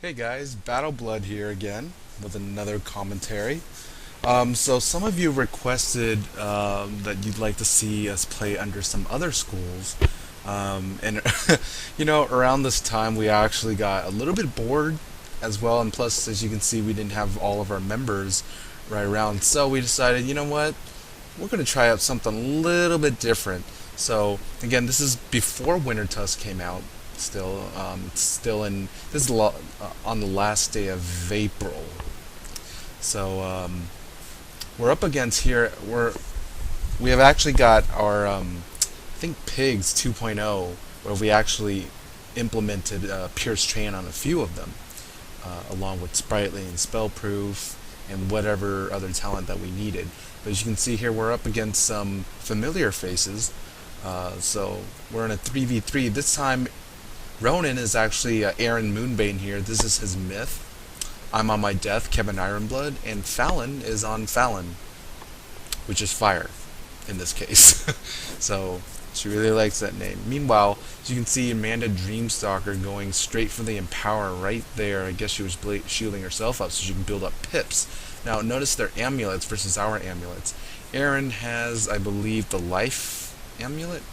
Hey guys, Battleblood here again with another commentary. So some of you requested that you'd like to see us play under some other schools, and around this time we actually got a little bit bored as well, and plus, as you can see, we didn't have all of our members right around. So we decided, you know what, we're going to try out something a little bit different. So again, this is before Wintertusk came out. Still, it's still in. This is on the last day of April. So we're up against here. We have actually got our I think Pigs 2.0, where we actually implemented Pierce Train on a few of them, along with Sprightly and Spellproof and whatever other talent that we needed. But as you can see here, we're up against some familiar faces. So we're in a 3v3. This time Ronan is actually Aaron Moonbane here. This is his myth. I'm on my death, Kevin Ironblood, and Fallon is on Fallon, which is fire in this case. So she really likes that name. Meanwhile, as you can see, Amanda Dreamstalker going straight for the Empower right there. I guess she was shielding herself up so she can build up pips. Now notice their amulets versus our amulets. Aaron has, I believe, the life amulet,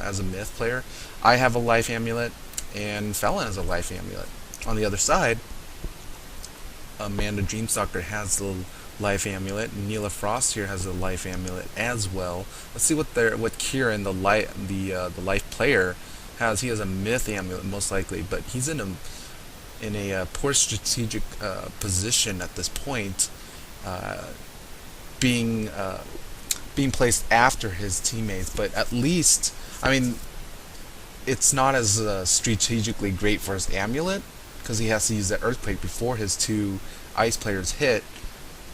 as a myth player. I have a life amulet, and Fallon has a life amulet. On the other side, Amanda Dreamstalker has the life amulet. Neela Frost here has a life amulet as well. Let's see what Kieran, the life player, has. He has a myth amulet most likely, but he's in a poor strategic position at this point, being being placed after his teammates. But at least, I mean, it's not as strategically great for his amulet because he has to use that earthquake before his two ice players hit.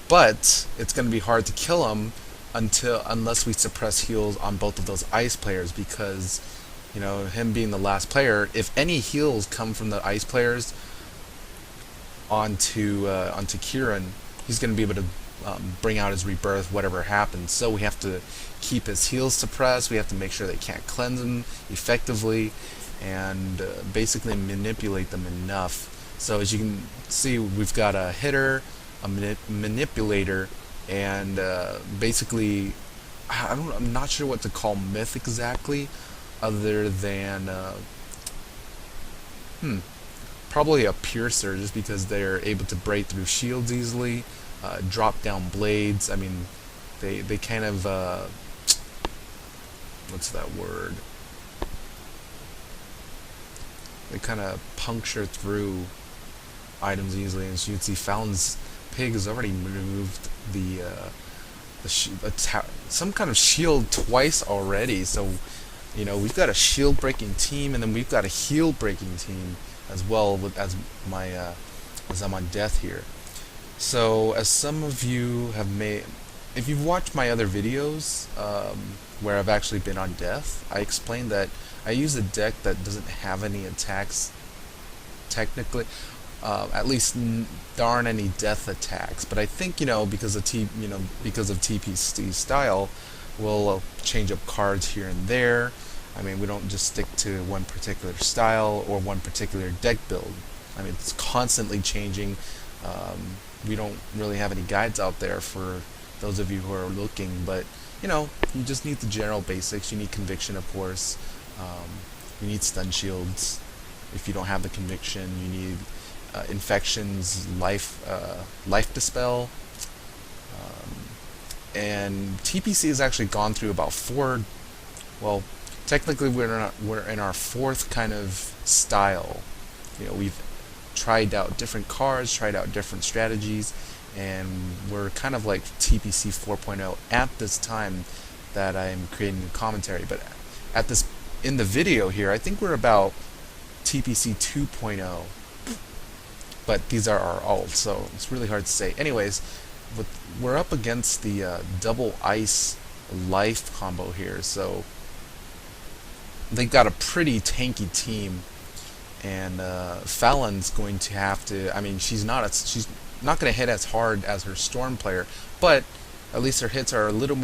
But it's going to be hard to kill him unless we suppress heals on both of those ice players, because him being the last player, if any heals come from the ice players onto Kieran, he's going to be able to bring out his rebirth, whatever happens. So we have to keep his heals suppressed. We have to make sure they can't cleanse him effectively, and basically manipulate them enough. So as you can see, we've got a hitter, a manipulator, and basically, I'm not sure what to call myth exactly, other than probably a piercer, just because they're able to break through shields easily. Drop down blades. I mean, they kind of what's that word? They kind of puncture through items easily. And as you can see, Fallon's pig has already removed some kind of shield twice already. So we've got a shield breaking team, and then we've got a heal breaking team as well, as I'm on death here. So, as some of you have if you've watched my other videos where I've actually been on death, I explained that I use a deck that doesn't have any attacks technically. At least there aren't any death attacks. But I think because of TPC style, we'll change up cards here and there. I mean, we don't just stick to one particular style or one particular deck build. I mean, it's constantly changing. We don't really have any guides out there for those of you who are looking, but you just need the general basics. You need conviction, of course. You need stun shields. If you don't have the conviction, you need infections, life dispel, and TPC has actually gone through about 4. Well, technically we're in our 4th kind of style. We've tried out different cards, tried out different strategies, and we're kind of like TPC 4.0 at this time that I'm creating a commentary. But in the video here, I think we're about TPC 2.0. But these are our alts, so it's really hard to say. Anyways, we're up against the double ice life combo here, so they've got a pretty tanky team. And Fallon's going to have to. I mean, she's not going to hit as hard as her Storm player, but at least her hits are a little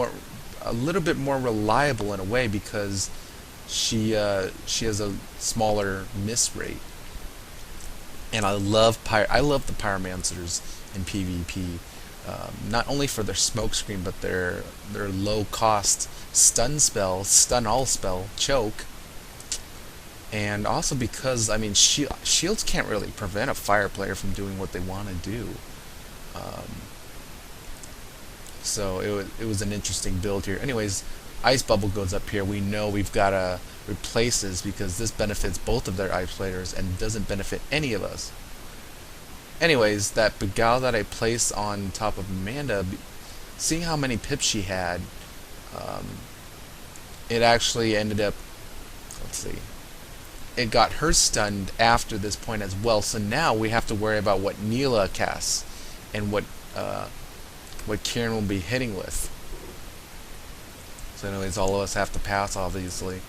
bit more reliable in a way, because she has a smaller miss rate. And I love the pyromancers in PvP. Not only for their smokescreen, but their low cost stun spell, stun all spell, choke, and also because I mean shields can't really prevent a fire player from doing what they want to do. Um, so it was an interesting build here. Anyways, ice bubble goes up here. We know we've got to replace this because this benefits both of their ice players and doesn't benefit any of us. Anyways, that Beguile that I placed on top of Amanda, seeing how many pips she had, um, it actually ended up, let's see, it got her stunned after this point as well. So now we have to worry about what Neela casts and what Kieran will be hitting with. So anyways, all of us have to pass, obviously.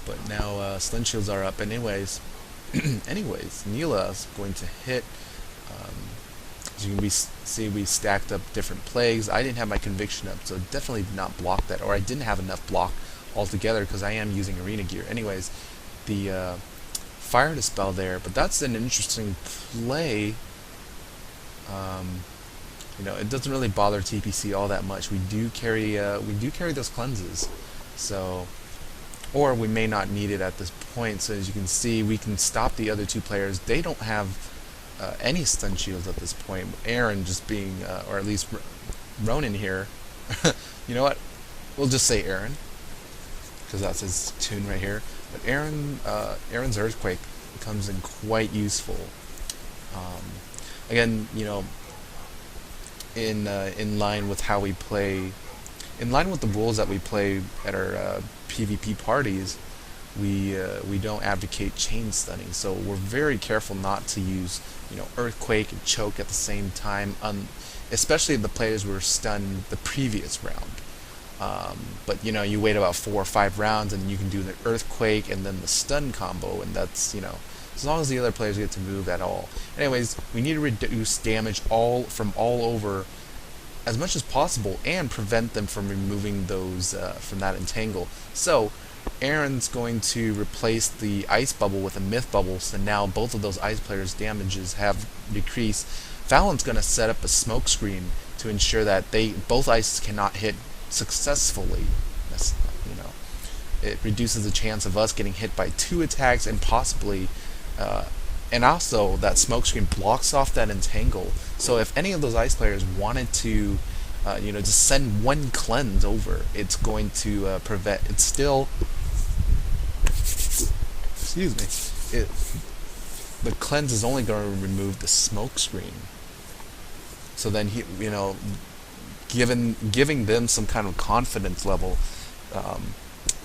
But now stun shields are up. Anyways, Neela is going to hit. Um, as you can see, we stacked up different plagues. I didn't have my conviction up, so definitely did not block that, or I didn't have enough block altogether because I am using arena gear. Anyways, the fire dispel there, but that's an interesting play. You know, it doesn't really bother TPC all that much. We do carry those cleanses, so. Or we may not need it at this point. So as you can see, we can stop the other two players. They don't have any stun shields at this point. Aaron just being, or at least Ronan here. You know what? We'll just say Aaron, because that's his tune right here. But Aaron's Earthquake comes in quite useful. Again, you know, in line with how we play, in line with the rules that we play at our PvP parties, we don't advocate chain stunning, so we're very careful not to use, you know, Earthquake and Choke at the same time, especially if the players were stunned the previous round. But you know, you wait about 4 or 5 rounds and you can do the Earthquake and then the stun combo, and that's, you know, as long as the other players get to move at all. Anyways, we need to reduce damage from all over as much as possible and prevent them from removing those from that entangle. So Aaron's going to replace the ice bubble with a myth bubble, so now both of those ice players' damages have decreased. Fallon's going to set up a smoke screen to ensure that both ices cannot hit successfully. That's, you know, it reduces the chance of us getting hit by 2 attacks and possibly and also that smokescreen blocks off that entangle. So if any of those ice players wanted to, you know, just send 1 cleanse over, it's going to prevent. It's still, excuse me. The cleanse is only going to remove the smokescreen. So then you know, giving them some kind of confidence level.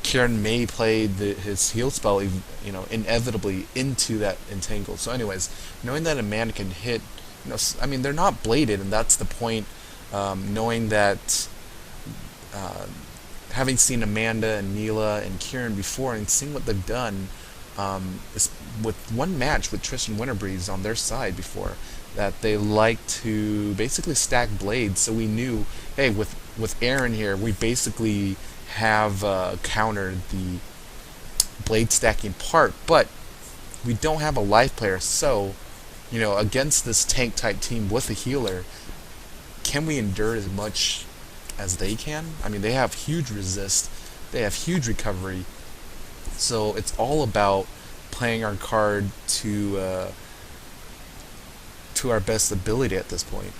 Kieran may play his heal spell, you know, inevitably into that entangle. So anyways, knowing that a man can hit, you know, I mean, they're not bladed, and that's the point. Knowing that, having seen Amanda and Neela and Kieran before and seeing what they've done, with one match with Tristan Winterbreeze on their side before, that they like to basically stack blades. So we knew, hey, with Aaron here, we basically have countered the blade stacking part, but we don't have a life player. So, you know, against this tank type team with a healer, can we endure as much as they can? I mean, they have huge resist, they have huge recovery, so it's all about playing our card to our best ability at this point.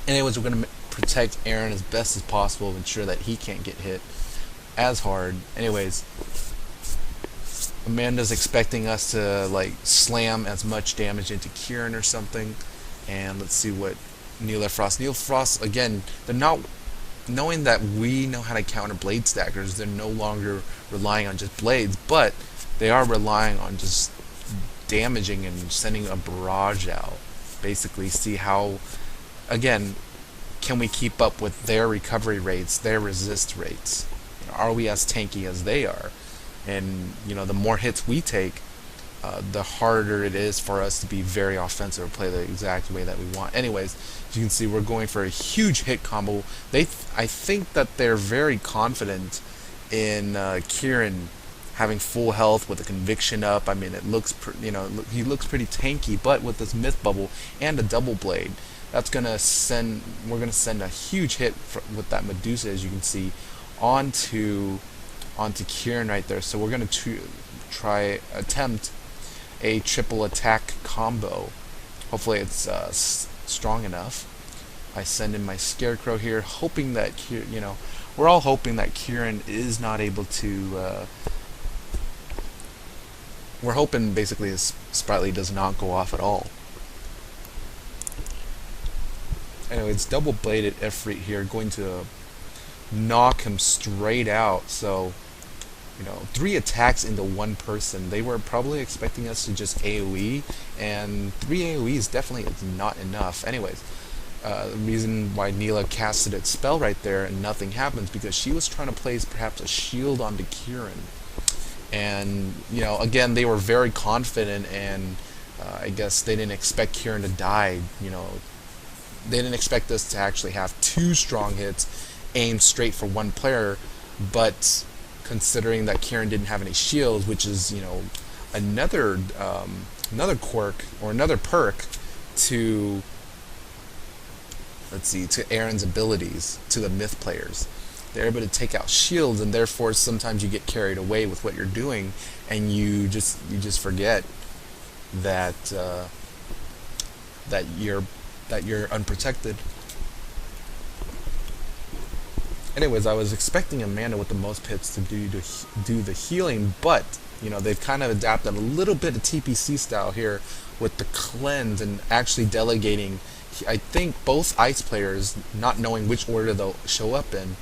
Anyways, we're going to protect Aaron as best as possible, ensure that he can't get hit as hard. Anyways, Amanda's expecting us to like slam as much damage into Kieran or something. And let's see what Neela Frost, again, they're not, knowing that we know how to counter blade stackers, they're no longer relying on just blades, but they are relying on just damaging and sending a barrage out. Basically, see how, again, can we keep up with their recovery rates, their resist rates? You know, are we as tanky as they are? And, you know, the more hits we take, the harder it is for us to be very offensive or play the exact way that we want. Anyways, as you can see, we're going for a huge hit combo. I think that they're very confident in Kieran having full health with a conviction up. I mean, it looks, he looks pretty tanky, but with this myth bubble and a double blade, that's gonna send. We're gonna send a huge hit with that Medusa, as you can see, onto Kieran right there. So we're gonna attempt a triple attack combo. Hopefully it's strong enough. I send in my Scarecrow here, hoping that we're all hoping that Kieran is not able to. We're hoping basically his Sprightly does not go off at all. Anyway, it's double bladed Ifrit here, going to knock him straight out. So, 3 attacks into one person. They were probably expecting us to just AoE, and 3 AoEs definitely is not enough. Anyways, the reason why Neela casted its spell right there and nothing happens because she was trying to place perhaps a shield onto Kieran. And, again, they were very confident, and I guess they didn't expect Kieran to die. They didn't expect us to actually have 2 strong hits aimed straight for one player, but considering that Kieran didn't have any shields, which is, another quirk or another perk to, to Aaron's abilities, to the myth players. They're able to take out shields, and therefore sometimes you get carried away with what you're doing, and you just forget that that you're unprotected. Anyways, I was expecting Amanda with the most pips to do the healing, but they've kind of adapted a little bit of TPC style here with the cleanse and actually delegating. I think both ice players, not knowing which order they'll show up in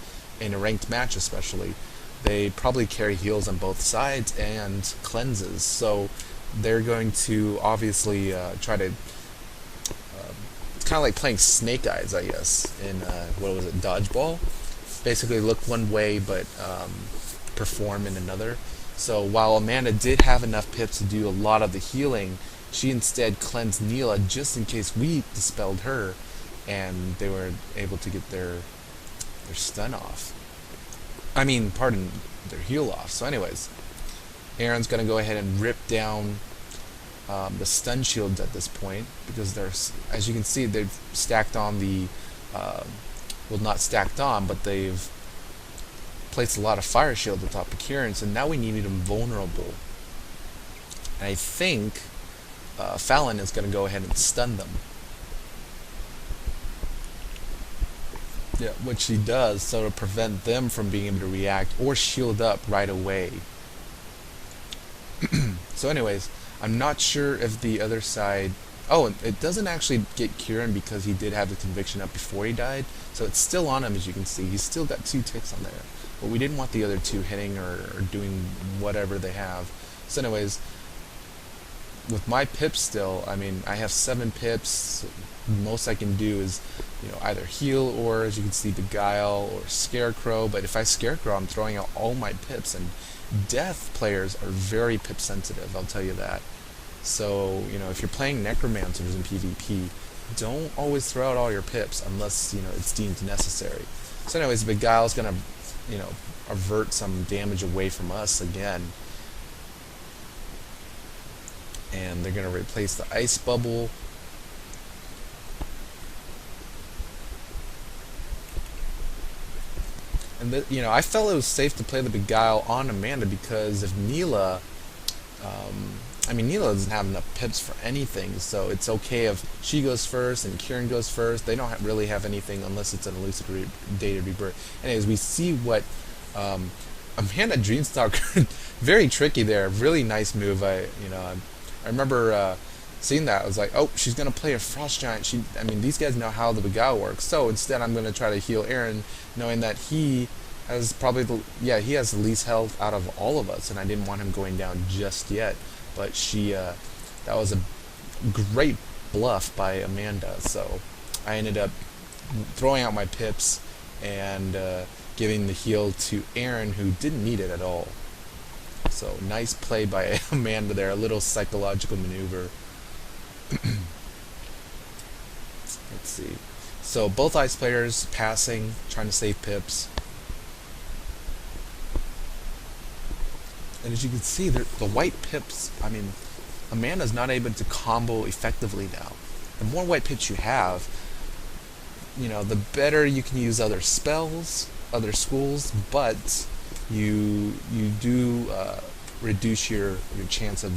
a ranked match especially, they probably carry heals on both sides and cleanses. So they're going to obviously try to. It's kind of like playing Snake Eyes, I guess, in Dodgeball. Basically look one way but perform in another. So while Amanda did have enough pips to do a lot of the healing, she instead cleansed Neela just in case we dispelled her, and they were able to get their stun off. Their heal off. So anyways, Aaron's going to go ahead and rip down the stun shields at this point, because there's, as you can see, they've stacked on the well, not stacked on, but they've placed a lot of fire shields on top of Kieran, so now we needed him vulnerable. And I think Fallon is going to go ahead and stun them. Yeah, which she does, so to prevent them from being able to react or shield up right away. So anyways, I'm not sure if the other side... Oh, it doesn't actually get Kieran because he did have the conviction up before he died, so it's still on him, as you can see. He's still got 2 ticks on there, but we didn't want the other 2 hitting or doing whatever they have. So anyways, with my pips still, I have 7 pips. Most I can do is, either heal or, as you can see, Beguile or Scarecrow. But if I Scarecrow, I'm throwing out all my pips, and Death players are very pip sensitive, I'll tell you that. So, if you're playing Necromancers in PvP, don't always throw out all your pips unless, it's deemed necessary. So anyways, Beguile's gonna, avert some damage away from us again. And they're gonna replace the ice bubble. And I felt it was safe to play the Beguile on Amanda because if Neela, Neela doesn't have enough pips for anything, so it's okay if she goes first and Kieran goes first. They don't really have anything unless it's an elucidated rebirth. Anyways, we see what Amanda Dreamstalker, very tricky there, really nice move. I remember seeing that. I was like, oh, she's gonna play a Frost Giant. These guys know how the Beguile works. So instead, I'm gonna try to heal Aaron, knowing that he has he has the least health out of all of us, and I didn't want him going down just yet. But that was a great bluff by Amanda, so I ended up throwing out my pips and giving the heal to Aaron, who didn't need it at all. So nice play by Amanda there, a little psychological maneuver. Let's see. So both ice players passing, trying to save pips. And as you can see, the white pips, I mean, Amanda's not able to combo effectively now. The more white pips you have, you know, the better you can use other spells, other schools, but you do reduce your chance of,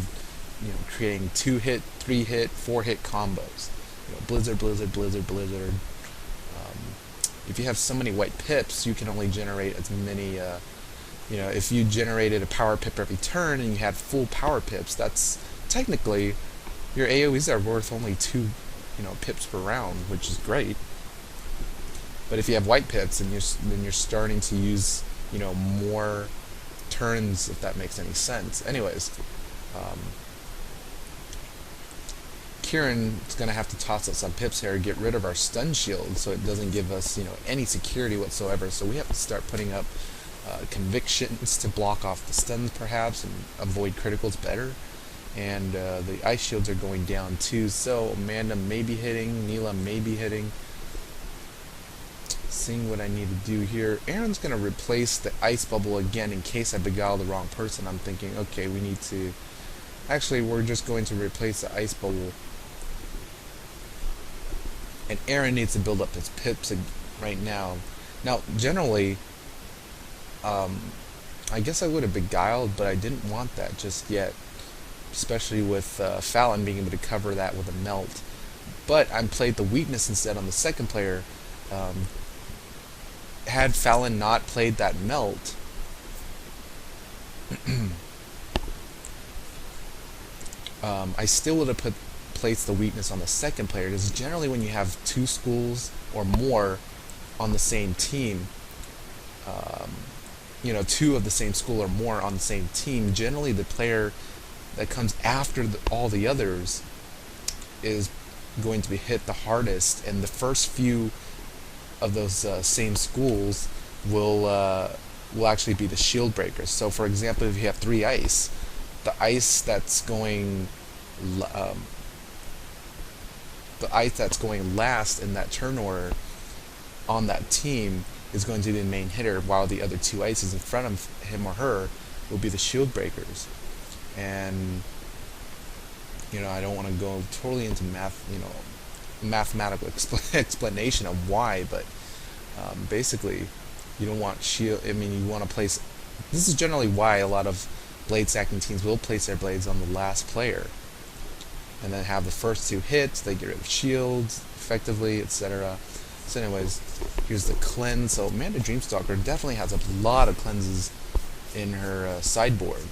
you know, creating 2-hit, 3-hit, 4-hit combos. You know, Blizzard, Blizzard, Blizzard, Blizzard. If you have so many white pips, you can only generate as many. You know, if you generated a power pip every turn and you had full power pips, that's technically your AoEs are worth only 2, you know, pips per round, which is great. But if you have white pips, and then you're starting to use, you know, more turns, if that makes any sense. Anyways, Kieran is going to have to toss out some pips here, get rid of our stun shield, so it doesn't give us, you know, any security whatsoever. So we have to start putting up convictions to block off the stuns, perhaps, and avoid criticals better. And the ice shields are going down too. So Amanda may be hitting, Neela may be hitting. Seeing what I need to do here. Aaron's going to replace the ice bubble again in case I beguile the wrong person. I'm thinking, okay, we need to... Actually, we're just going to replace the ice bubble. And Aaron needs to build up his pips right now. Now, generally, I guess I would have beguiled, but I didn't want that just yet. Especially with Fallon being able to cover that with a melt. But I played the weakness instead on the second player. Had Fallon not played that melt, I still would have placed the weakness on the second player, because generally when you have 2 schools or more on the same team, you know, 2 of the same school or more on the same team, generally the player that comes after all the others is going to be hit the hardest, and the first few of those same schools will actually be the shield breakers. So for example, if you have 3 ice, the ice that's going last in that turn order on that team is going to be the main hitter, while the other 2 ices in front of him or her will be the shield breakers. And you know, I don't want to go totally into mathematical explanation of why, but basically you don't want shield. I mean, you want to place. This is generally why a lot of blade stacking teams will place their blades on the last player, and then have the first 2 hits. They get rid of shields effectively, etc. So, anyways, here's the cleanse. So Amanda Dreamstalker definitely has a lot of cleanses in her sideboard.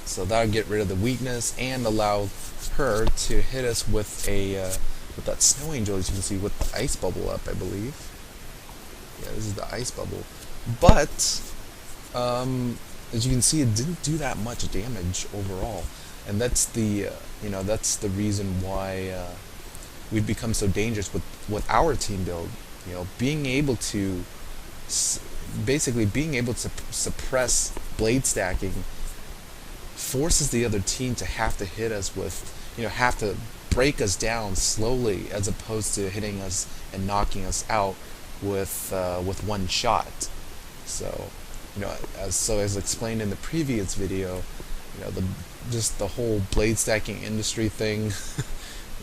So that'll get rid of the weakness and allow her to hit us with a with that snow angel, as you can see, with the ice bubble up, I believe. Yeah, this is the ice bubble. But as you can see, it didn't do that much damage overall, and that's the you know, that's the reason why we've become so dangerous with our team build. You know, being able to basically being able to suppress blade stacking forces the other team to have to hit us with, you know, have to break us down slowly, as opposed to hitting us and knocking us out with one shot. So, you know, as explained in the previous video, you know, just the whole blade stacking industry thing,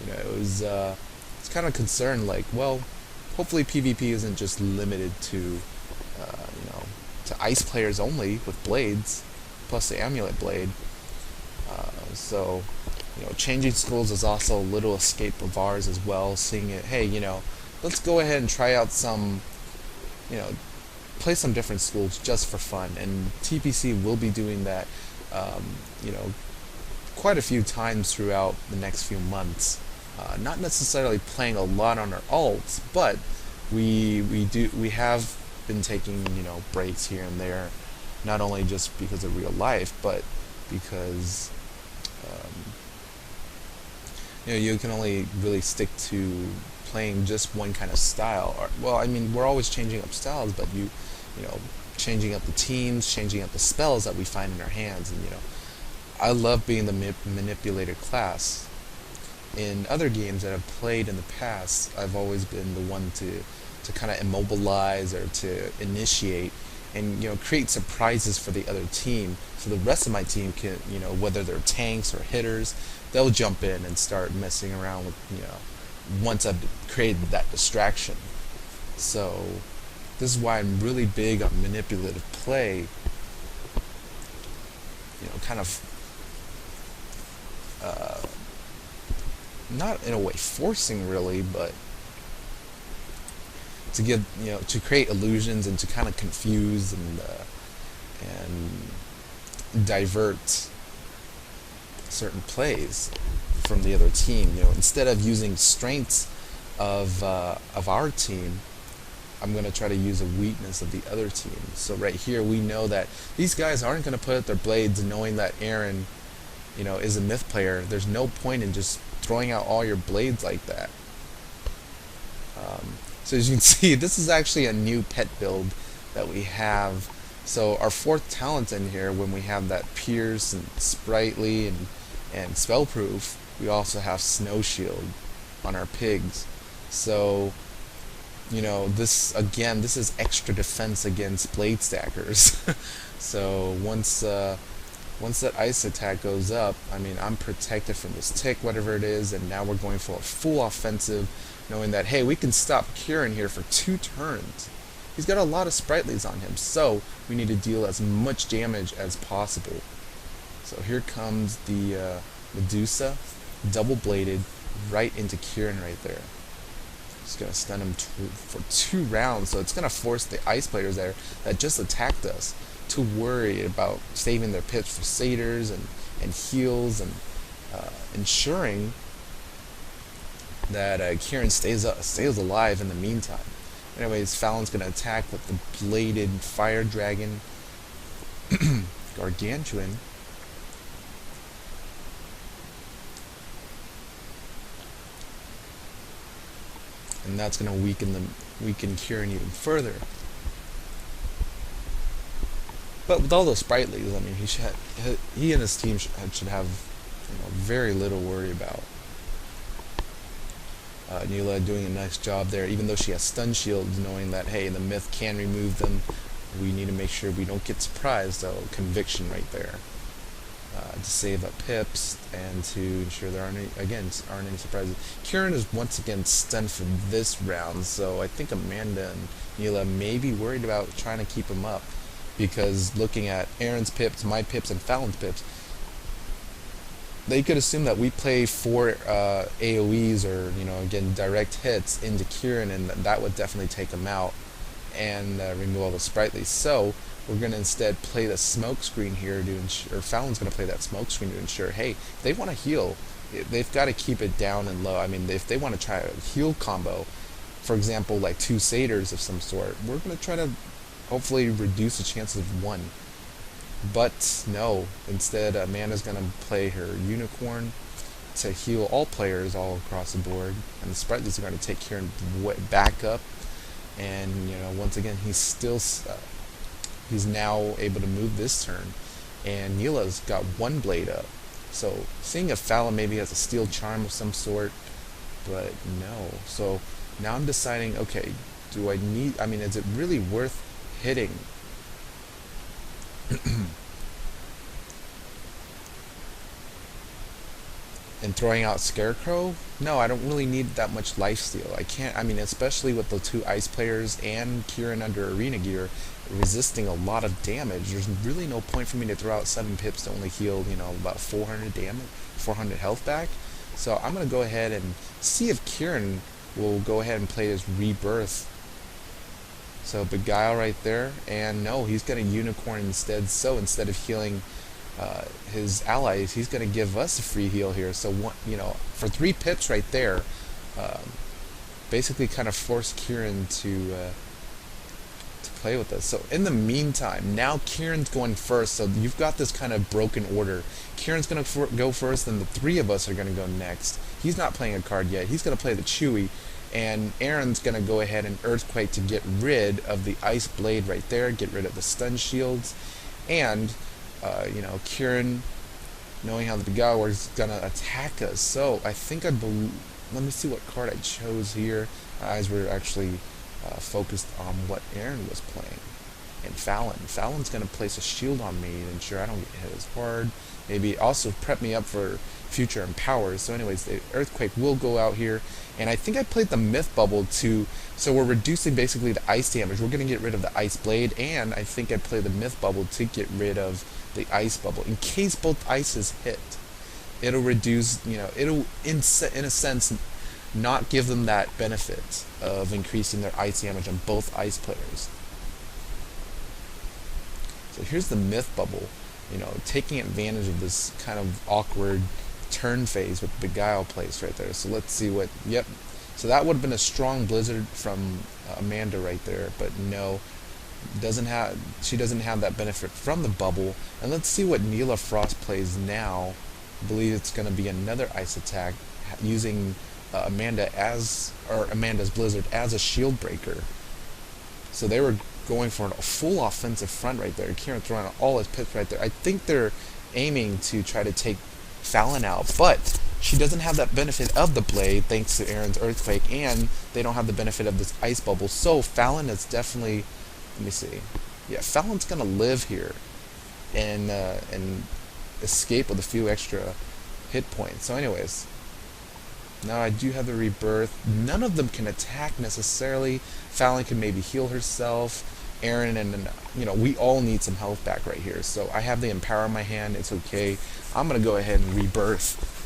you know, it was it's kind of concerned, like, well, hopefully PvP isn't just limited to you know, to ice players only with blades plus the amulet blade. So, you know, changing schools is also a little escape of ours as well, seeing it, hey, you know, let's go ahead and try out some, you know, play some different schools just for fun. And TPC will be doing that, you know, quite a few times throughout the next few months. Not necessarily playing a lot on our alts, but we have been taking, you know, breaks here and there, not only just because of real life, but because you know, you can only really stick to playing just one kind of style. Or, well, I mean, we're always changing up styles, but you know, changing up the teams, changing up the spells that we find in our hands. And I love being the manipulator class. In other games that I've played in the past, I've always been the one to kind of immobilize or to initiate and create surprises for the other team, so the rest of my team can, whether they're tanks or hitters, they'll jump in and start messing around with, once I've created that distraction. So this is why I'm really big on manipulative play, kind of not in a way forcing really, but to give, to create illusions and to kind of confuse and divert certain plays from the other team. Instead of using strengths of our team, I'm going to try to use a weakness of the other team. So right here we know that these guys aren't going to put up their blades knowing that Aaron, is a myth player. There's no point in just throwing out all your blades like that. So as you can see, this is actually a new pet build that we have. So our fourth talent in here, when we have that Pierce and Sprightly and Spellproof, we also have Snow Shield on our pigs. So this is extra defense against blade stackers. So once that ice attack goes up, I'm protected from this tick, whatever it is, and now we're going for a full offensive, knowing that, hey, we can stop Kieran here for 2 turns. He's got a lot of Sprightlies on him, so we need to deal as much damage as possible. So here comes the Medusa, double-bladed, right into Kieran right there. Just going to stun him for 2 rounds, so it's going to force the ice players there that just attacked us to worry about saving their pips for satyrs and heals, and ensuring that Kieran stays alive in the meantime. Anyways, Fallon's going to attack with the bladed fire dragon gargantuan. And that's going to weaken Kieran even further. But with all those Sprightlies, he and his team should have very little worry about. Neela doing a nice job there, even though she has stun shields, knowing that, hey, the myth can remove them. We need to make sure we don't get surprised, though. Conviction right there. To save up pips and to ensure there aren't any surprises. Kieran is once again stunned for this round, so I think Amanda and Neela may be worried about trying to keep him up, because looking at Aaron's pips, my pips, and Fallon's pips, they could assume that we play 4 AoEs or again direct hits into Kieran, and that would definitely take him out and remove all the Sprightly. So we're going to instead play the smoke screen here to ensure, or Fallon's going to play that smoke screen to ensure, hey, if they want to heal, they've got to keep it down and low. If they want to try a heal combo, for example, like 2 satyrs of some sort, we're going to try to hopefully reduce the chances of 1. But no, instead Amanda's going to play her unicorn to heal all players all across the board, and the Sprightlies are going to take Kieran back up, and once again he's now able to move this turn, and Neela's got 1 blade up. So seeing if Fallon maybe has a steel charm of some sort, but no. So now I'm deciding, okay, do I need, is it really worth hitting and throwing out Scarecrow? No, I don't really need that much lifesteal. I can't, especially with the 2 ice players and Kieran under arena gear resisting a lot of damage, there's really no point for me to throw out 7 pips to only heal, about 400 damage, 400 health back. So I'm going to go ahead and see if Kieran will go ahead and play his Rebirth. So Beguile right there, and no, he's going to Unicorn instead. So instead of healing his allies, he's going to give us a free heal here. So for 3 pips right there, basically kind of force Kieran to play with us. So in the meantime, now Kieran's going first. So you've got this kind of broken order. Kieran's going to go first, then the 3 of us are going to go next. He's not playing a card yet. He's going to play the Chewy, And Aaron's going to go ahead and Earthquake to get rid of the Ice Blade right there, get rid of the stun shields, and, Kieran, knowing how the guy works, is going to attack us. So I think let me see what card I chose here. My eyes were actually focused on what Aaron was playing. And Fallon's going to place a shield on me to ensure I don't get hit as hard. Maybe also prep me up for future empowers. So anyways, the Earthquake will go out here. And I think I played the Myth Bubble too. So we're reducing basically the ice damage. We're going to get rid of the Ice Blade. And I think I played the Myth Bubble to get rid of the Ice Bubble. In case both ices hit, it'll reduce, it'll in a sense not give them that benefit of increasing their ice damage on both ice players. So here's the Myth Bubble, taking advantage of this kind of awkward turn phase with Beguile placed right there. So let's see what, yep. So that would have been a strong Blizzard from Amanda right there, but no, she doesn't have that benefit from the bubble. And let's see what Neela Frost plays now. I believe it's going to be another ice attack using Amanda's Blizzard as a shield breaker. So they were going for a full offensive front right there. Kieran throwing out all his pips right there. I think they're aiming to try to take Fallon out, but she doesn't have that benefit of the blade thanks to Aaron's Earthquake, and they don't have the benefit of this ice bubble. So Fallon is definitely, let me see, yeah, Fallon's gonna live here and escape with a few extra hit points. So anyways, now I do have the Rebirth. None of them can attack necessarily. Fallon can maybe heal herself. Aaron and we all need some health back right here. So I have the Empower in my hand. It's okay. I'm gonna go ahead and Rebirth.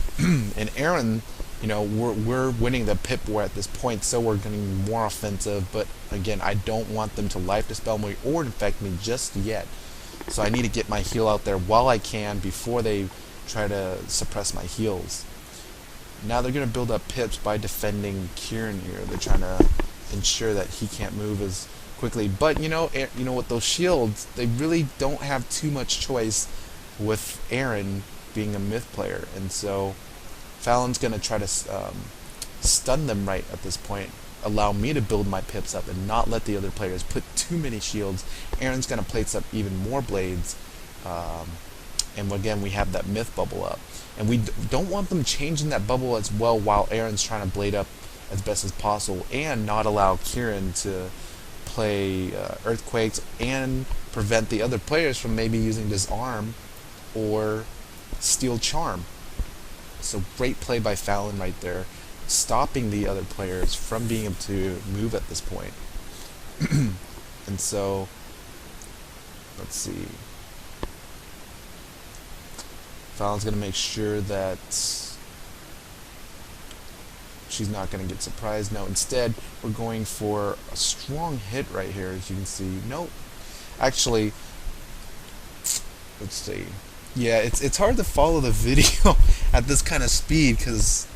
And Aaron, we're winning the pip war at this point, so we're getting more offensive. But again, I don't want them to Life Dispel me or infect me just yet. So I need to get my heal out there while I can before they try to suppress my heals. Now they're going to build up pips by defending Kieran here. They're trying to ensure that he can't move as quickly. But with those shields, they really don't have too much choice with Aaron being a Myth player. And so Fallon's going to try to stun them right at this point, allow me to build my pips up and not let the other players put too many shields. Aaron's going to place up even more blades. And again, we have that Myth Bubble up. And we don't want them changing that bubble as well while Aaron's trying to blade up as best as possible and not allow Kieran to play Earthquakes and prevent the other players from maybe using Disarm or Steel Charm. So great play by Fallon right there, stopping the other players from being able to move at this point. And so, let's see. Fallon's going to make sure that she's not going to get surprised. No, instead, we're going for a strong hit right here, as you can see. Nope. Actually, let's see. Yeah, it's hard to follow the video at this kind of speed because,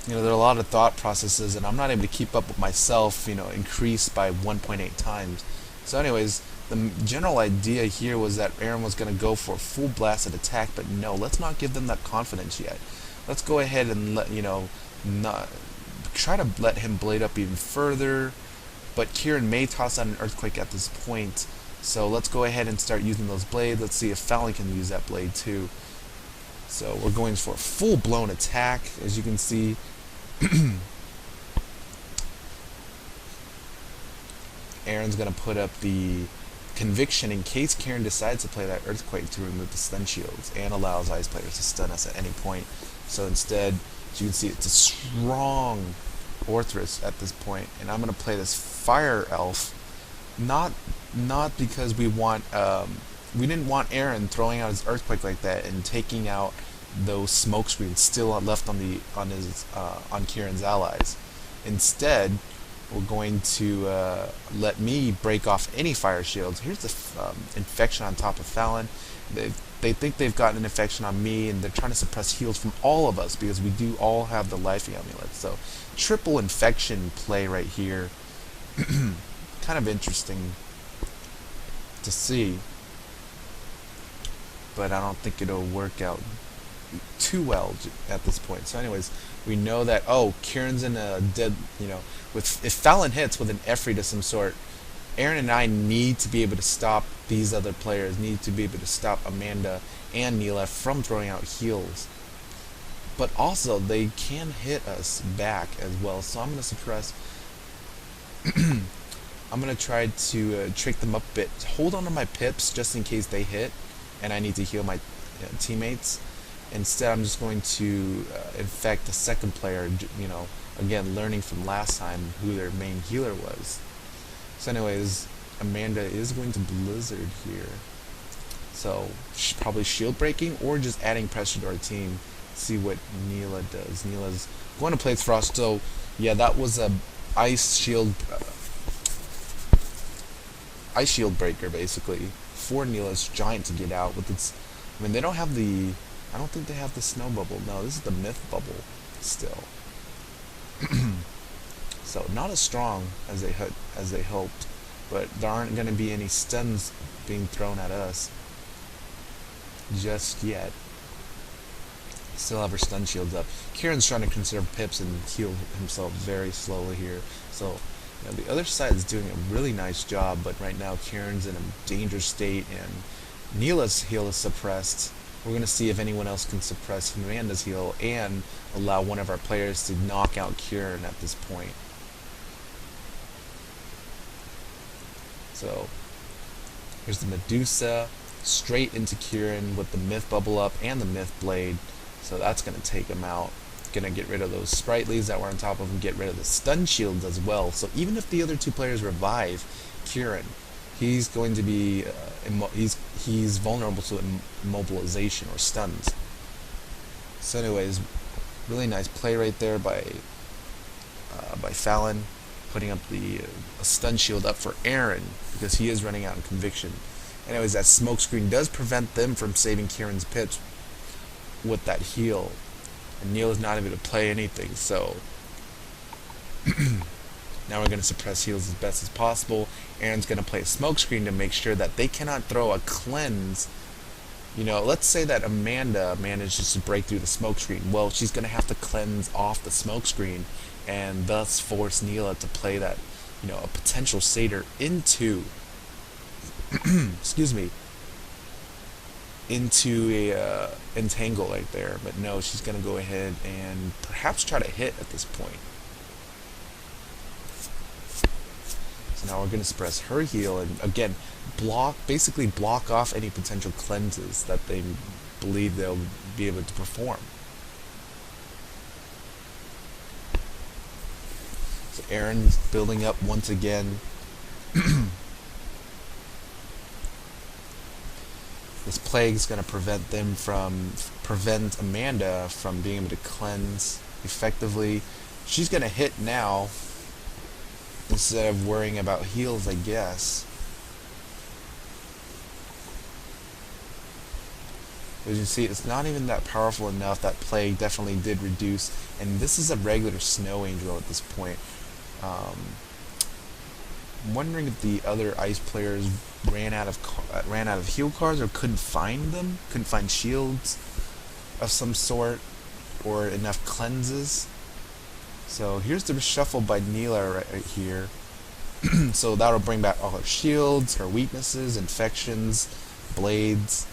there are a lot of thought processes, and I'm not able to keep up with myself, increased by 1.8 times. So anyways, the general idea here was that Aaron was going to go for a full blasted attack, but no, let's not give them that confidence yet. Let's go ahead and not try to let him blade up even further, but Kieran may toss out an Earthquake at this point, so let's go ahead and start using those blades. Let's see if Fallon can use that blade too. So we're going for a full-blown attack, as you can see. Aaron's going to put up the Conviction in case Kieran decides to play that Earthquake to remove the stun shields and allows ice players to stun us at any point. So instead, as you can see, it's a strong Orthrus at this point, and I'm going to play this Fire Elf, not because we didn't want Aaron throwing out his Earthquake like that and taking out those smoke screens still left on Kieran's allies. Instead, we're going to let me break off any fire shields. Here's the infection on top of Fallon. They think they've gotten an infection on me, and they're trying to suppress heals from all of us because we do all have the life amulet. So triple infection play right here. Kind of interesting to see, but I don't think it'll work out too well at this point. So anyways, we know that, oh, Kieran's in a dead, with if Fallon hits with an Efreet of some sort, Aaron and I need to be able to stop these other players, need to be able to stop Amanda and Neela from throwing out heals. But also, they can hit us back as well, so I'm going to suppress. I'm going to try to trick them up a bit. Hold on to my pips just in case they hit, and I need to heal my teammates. Instead, I'm just going to infect the second player, again, learning from last time who their main healer was. So anyways, Amanda is going to Blizzard here. So, probably shield breaking or just adding pressure to our team. See what Neela does. Neela's going to play Frost. So, yeah, that was a ice shield breaker, basically, for Neela's giant to get out with its... I mean, they don't have the... I don't think they have the snow bubble. No, this is the myth bubble still. So not as strong as they hoped, but there aren't going to be any stuns being thrown at us just yet. Still have her stun shields up. Kieran's trying to conserve pips and heal himself very slowly here. So the other side is doing a really nice job, but right now Kieran's in a dangerous state and Neela's heal is suppressed. We're going to see if anyone else can suppress Amanda's heal and allow one of our players to knock out Kieran at this point. So, here's the Medusa, straight into Kieran with the Myth Bubble up and the Myth Blade. So that's going to take him out. Going to get rid of those Sprightlies that were on top of him, get rid of the stun shields as well. So even if the other two players revive Kieran, he's going to be he's vulnerable to immobilization or stuns. So anyways, really nice play right there by Fallon, putting up the stun shield up for Aaron because he is running out in conviction. Anyways, that smoke screen does prevent them from saving Kieran's pips with that heal, and Neela's not able to play anything. So now we're going to suppress heals as best as possible. Aaron's going to play a smoke screen to make sure that they cannot throw a cleanse. Let's say that Amanda manages to break through the smoke screen. Well, she's going to have to cleanse off the smoke screen and thus force Neela to play that, a potential satyr into, excuse me, into a entangle right there. But no, she's going to go ahead and perhaps try to hit at this point. So now we're going to suppress her heal and again basically block off any potential cleanses that they believe they'll be able to perform. So Aaron's building up once again. This plague is going to prevent Amanda from being able to cleanse effectively. She's going to hit now instead of worrying about heals, I guess. As you see, it's not even that powerful enough. That plague definitely did reduce, and this is a regular snow angel at this point. I'm wondering if the other ice players ran out of heal cards or couldn't find them, couldn't find shields of some sort or enough cleanses. So here's the reshuffle by Neela right here. So that'll bring back all her shields, her weaknesses, infections, blades,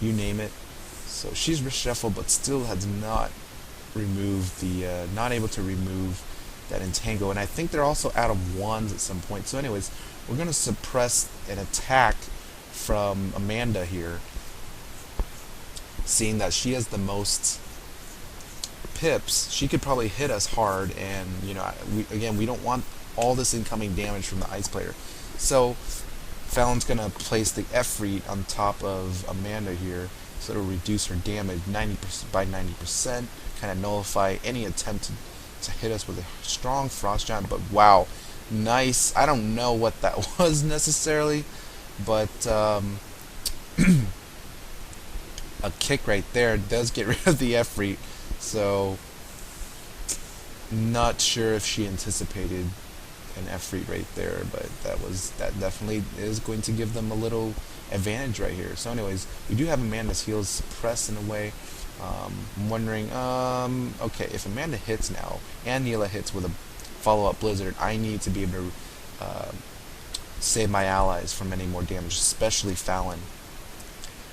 you name it. So she's reshuffled, but still has not removed the, not able to remove that entangle. And I think they're also out of wands at some point. So anyways, we're going to suppress an attack from Amanda here, seeing that she has the most pips. She could probably hit us hard, and we don't want all this incoming damage from the ice player. So Fallon's going to place the Efreet on top of Amanda here, so it'll reduce her damage 90% by 90%, kind of nullify any attempt to hit us with a strong frost giant. But wow, nice. I don't know what that was necessarily, but a kick right there does get rid of the Efreet. So not sure if she anticipated an Efreet right there, but that definitely is going to give them a little advantage right here. So anyways, we do have Amanda's heals suppressed in a way. I'm wondering, okay, if Amanda hits now, and Neela hits with a follow-up Blizzard, I need to be able to save my allies from any more damage, especially Fallon.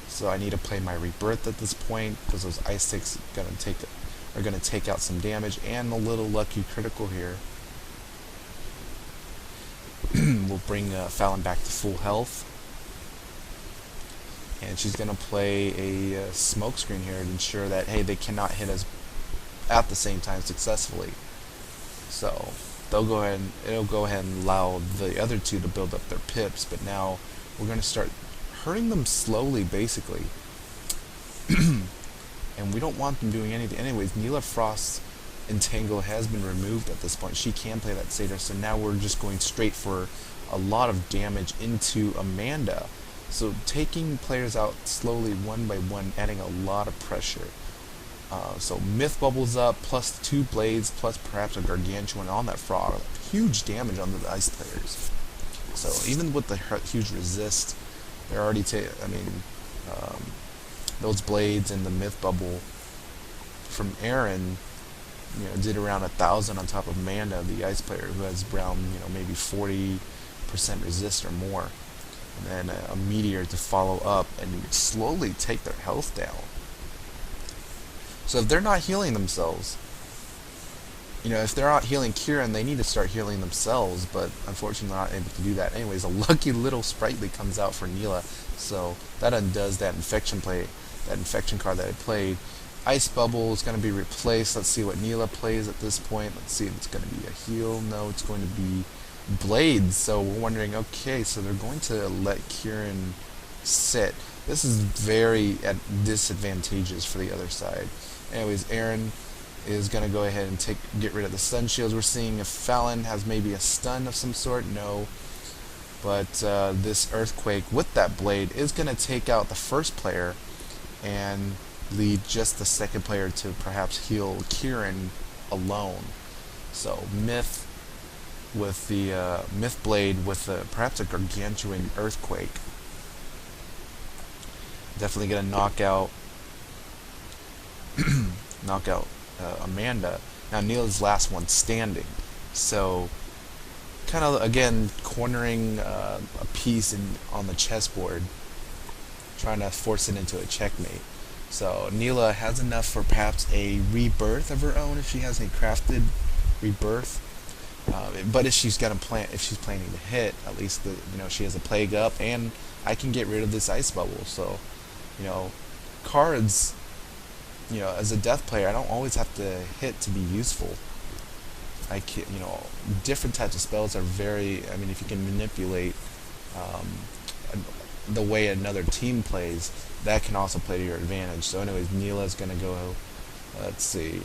So I need to play my Rebirth at this point, because those Ice Sticks are gonna take out some damage, and a little lucky critical here will bring Fallon back to full health. And she's going to play a smoke screen here to ensure that, hey, they cannot hit us at the same time successfully. So it'll go ahead and allow the other two to build up their pips, but now we're going to start hurting them slowly, basically. And we don't want them doing anything. Anyways, Neela Frost's Entangle has been removed at this point. She can play that Satyr, so now we're just going straight for a lot of damage into Amanda. So taking players out slowly one by one, adding a lot of pressure. So Myth bubbles up, plus 2 blades, plus perhaps a Gargantuan on that frog. Huge damage on the ice players. So even with the huge resist, they're already those blades and the Myth bubble from Aaron, did around 1,000 on top of Amanda, the ice player, who has around, maybe 40% resist or more. And then a meteor to follow up and slowly take their health down. So if they're not healing themselves, if they're not healing Kieran, they need to start healing themselves, but unfortunately they're not able to do that. Anyways, a lucky little Sprightly comes out for Neela, so that undoes that infection card that I played. Ice Bubble is going to be replaced. Let's see what Neela plays at this point. Let's see if it's going to be a heal. No, it's going to be Blades. So we're wondering, okay, so they're going to let Kieran sit. This is very disadvantageous for the other side. Anyways, Aaron is going to go ahead and get rid of the stun shields. We're seeing if Fallon has maybe a stun of some sort. No. But this Earthquake with that blade is going to take out the first player and leave just the second player to perhaps heal Kieran alone. So Myth with the Myth Blade with perhaps a Gargantuan Earthquake. Definitely going to knock out Amanda. Now Neela's last one standing. So kind of again cornering a piece on the chessboard, trying to force it into a checkmate. So Neela has enough for perhaps a Rebirth of her own if she has a crafted Rebirth. But if she's planning to hit, at least she has a Plague up, and I can get rid of this Ice Bubble. So, cards, as a Death player, I don't always have to hit to be useful. I can, different types of spells are very. I mean, if you can manipulate the way another team plays, that can also play to your advantage. So, anyways, Neela's gonna go. Let's see.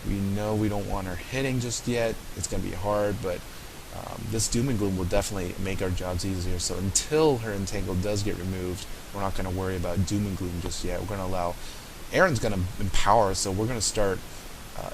We know we don't want her hitting just yet. It's going to be hard, but this Doom and Gloom will definitely make our jobs easier. So until her Entangle does get removed, we're not going to worry about Doom and Gloom just yet. We're going to allow... Aaron's going to empower, so we're going to start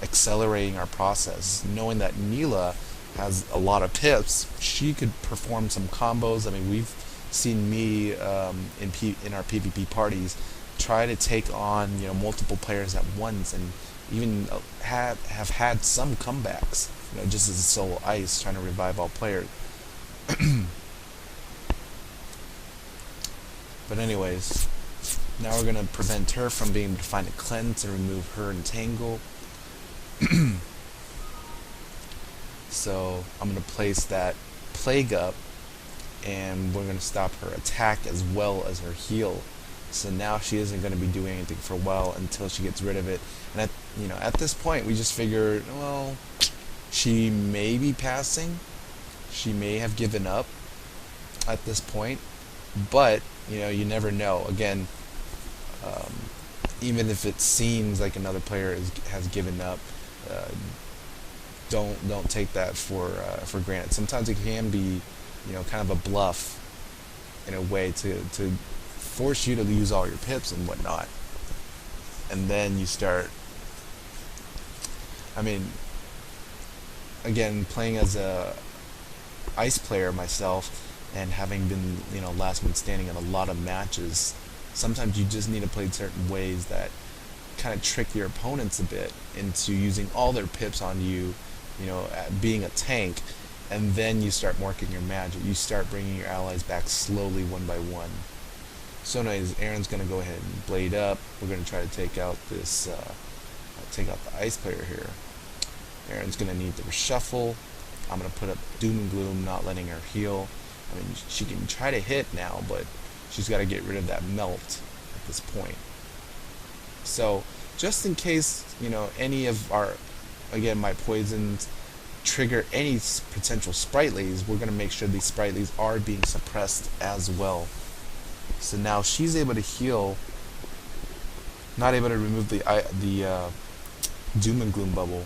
accelerating our process. Knowing that Neela has a lot of pips, she could perform some combos. I mean, we've seen me in our PvP parties try to take on multiple players at once, and even have had some comebacks, just as a solo ice, trying to revive all players. But anyways, now we're going to prevent her from being able to find a cleanse and remove her Entangle. So I'm going to place that Plague up, and we're going to stop her attack as well as her heal. So now she isn't going to be doing anything for a while until she gets rid of it. And at this point, we just figured, well, she may be passing. She may have given up at this point. But, you never know. Again, even if it seems like another player has given up, don't take that for granted. Sometimes it can be, kind of a bluff in a way to force you to use all your pips and whatnot. And then you start... I mean, again, playing as a ice player myself, and having been, last man standing in a lot of matches, sometimes you just need to play certain ways that kind of trick your opponents a bit into using all their pips on you, at being a tank, and then you start marking your magic. You start bringing your allies back slowly one by one. So anyways, Aaron's going to go ahead and blade up. We're going to try to take out this, take out the ice player here. Aaron's going to need the reshuffle. I'm going to put up Doom and Gloom, not letting her heal. I mean, she can try to hit now, but she's got to get rid of that melt at this point. So, just in case, any of our, again, my poisons trigger any potential sprightlies, we're going to make sure these sprightlies are being suppressed as well. So now she's able to heal, not able to remove the Doom and Gloom bubble.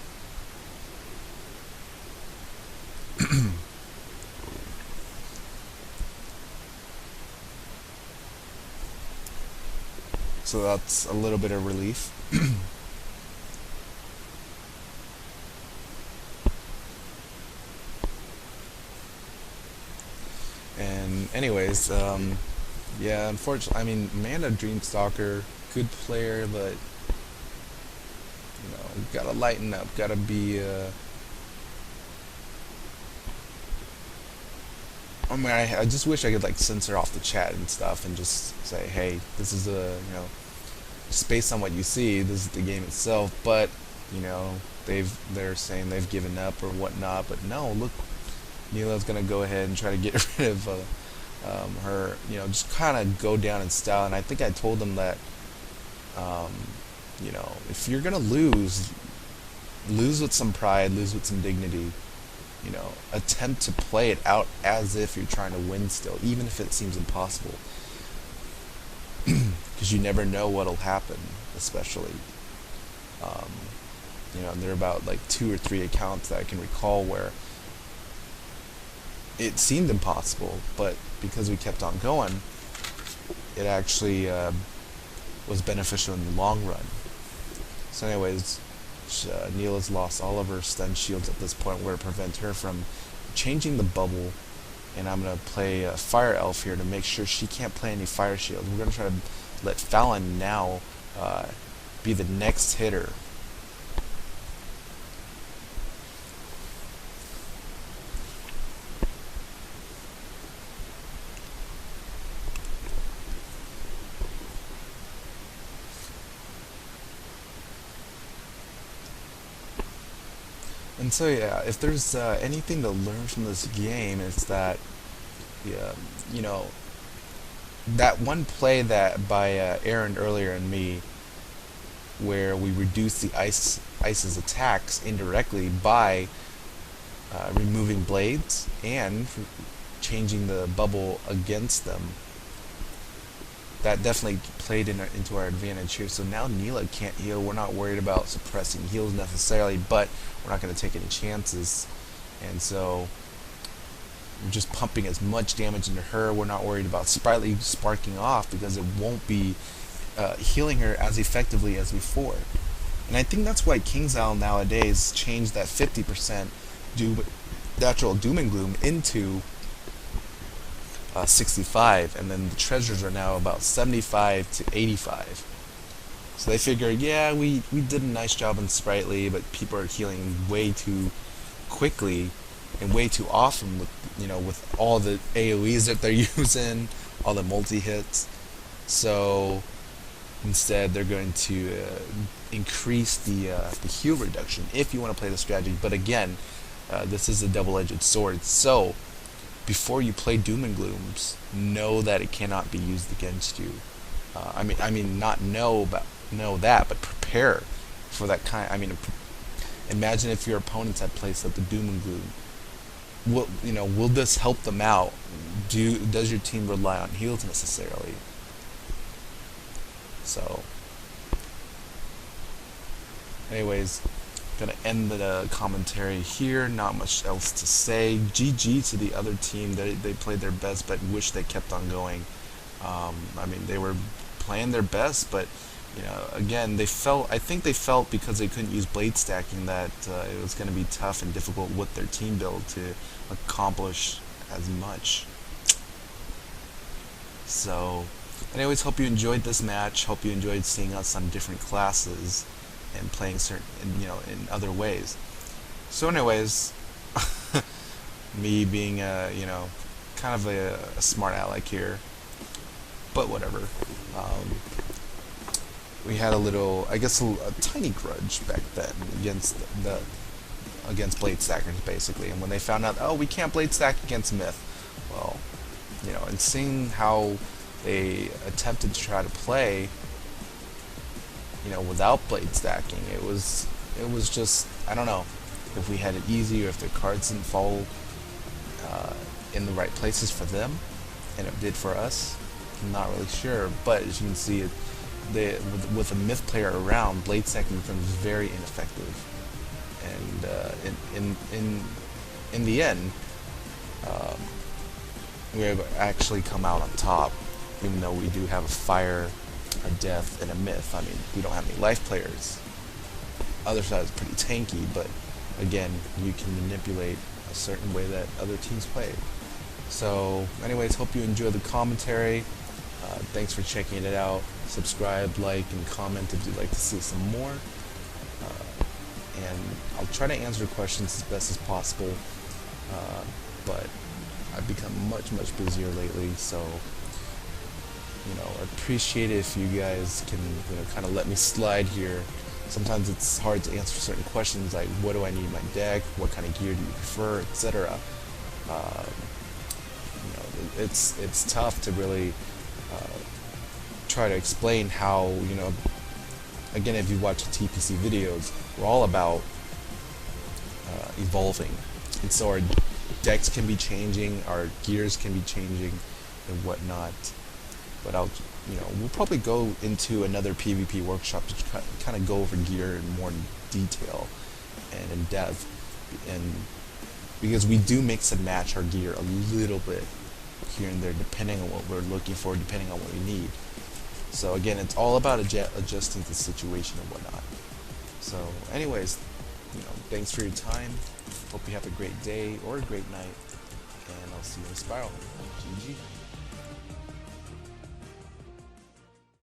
So that's a little bit of relief. And anyways, yeah, unfortunately, I mean, Amanda Dreamstalker, good player, but gotta lighten up, gotta be I mean, I just wish I could like censor off the chat and stuff and just say, hey, this is just based on what you see, this is the game itself. But they're saying they've given up or whatnot. But no, look, Neela's gonna go ahead and try to get rid of her. Just kind of go down in style. And I think I told them that if you're gonna lose with some pride, lose with some dignity. Attempt to play it out as if you're trying to win still, even if it seems impossible. Because you never know what'll happen, especially. There are about like 2 or 3 accounts that I can recall where it seemed impossible, but because we kept on going, it actually was beneficial in the long run. So anyways, Neela's lost all of her stun shields at this point, where to prevent her from changing the bubble. And I'm going to play a Fire Elf here to make sure she can't play any fire shields. We're going to try to let Fallon now be the next hitter. And so yeah, if there's anything to learn from this game, it's that, that one play that by Aaron earlier and me, where we reduce the ice's attacks indirectly by removing blades and changing the bubble against them. That definitely played into our advantage here. So now Neela can't heal. We're not worried about suppressing heals necessarily, but we're not going to take any chances. And so we're just pumping as much damage into her. We're not worried about Sprightly sparking off because it won't be healing her as effectively as before. And I think that's why KingsIsle nowadays changed that 50% natural Doom and Gloom into 65, and then the treasures are now about 75 to 85. So they figure, yeah, we did a nice job in Sprightly, but people are healing way too quickly and way too often with all the AoEs that they're using, all the multi-hits. So instead they're going to increase the heal reduction if you want to play the strategy. But again, this is a double-edged sword. So before you play Doom and Glooms, know that it cannot be used against you. I mean, not know that, but prepare for that kind. Imagine if your opponents had placed up the Doom and Gloom. Will this help them out? Does your team rely on heals necessarily? So, anyways, gonna end the commentary here. Not much else to say. GG to the other team. They played their best, but wish they kept on going. They were playing their best, but again, I think they felt because they couldn't use blade stacking that it was going to be tough and difficult with their team build to accomplish as much. So Anyways, hope you enjoyed this match. Hope you enjoyed seeing us on different classes and playing certain, in other ways. So, anyways, me being kind of a smart aleck here, but whatever. We had a little, I guess, a tiny grudge back then against blade stackers, basically. And when they found out, oh, we can't blade stack against Myth, well, and seeing how they attempted to try to play, without blade stacking, it was just, I don't know if we had it easy or if their cards didn't fall in the right places for them, and it did for us. I'm not really sure, but as you can see, with a Myth player around, blade stacking becomes very ineffective, and in the end, we actually come out on top, even though we do have a fire, a death, and a Myth. I mean, we don't have any life players. Other side is pretty tanky, but again, you can manipulate a certain way that other teams play. So, anyways, hope you enjoy the commentary. Thanks for checking it out. Subscribe, like, and comment if you'd like to see some more. And I'll try to answer questions as best as possible. But I've become much busier lately, so I appreciate it if you guys can kind of let me slide here. Sometimes it's hard to answer certain questions like what do I need in my deck, what kind of gear do you prefer, etc. It's tough to really try to explain how, again, if you watch the TPC videos, we're all about evolving, and so our decks can be changing, our gears can be changing, and whatnot. But we'll probably go into another PvP workshop to kind of go over gear in more detail and in depth, and because we do mix and match our gear a little bit here and there depending on what we're looking for, depending on what we need. So again, it's all about adjusting to the situation and whatnot. So anyways, thanks for your time. Hope you have a great day or a great night, and I'll see you in Spiral. GG.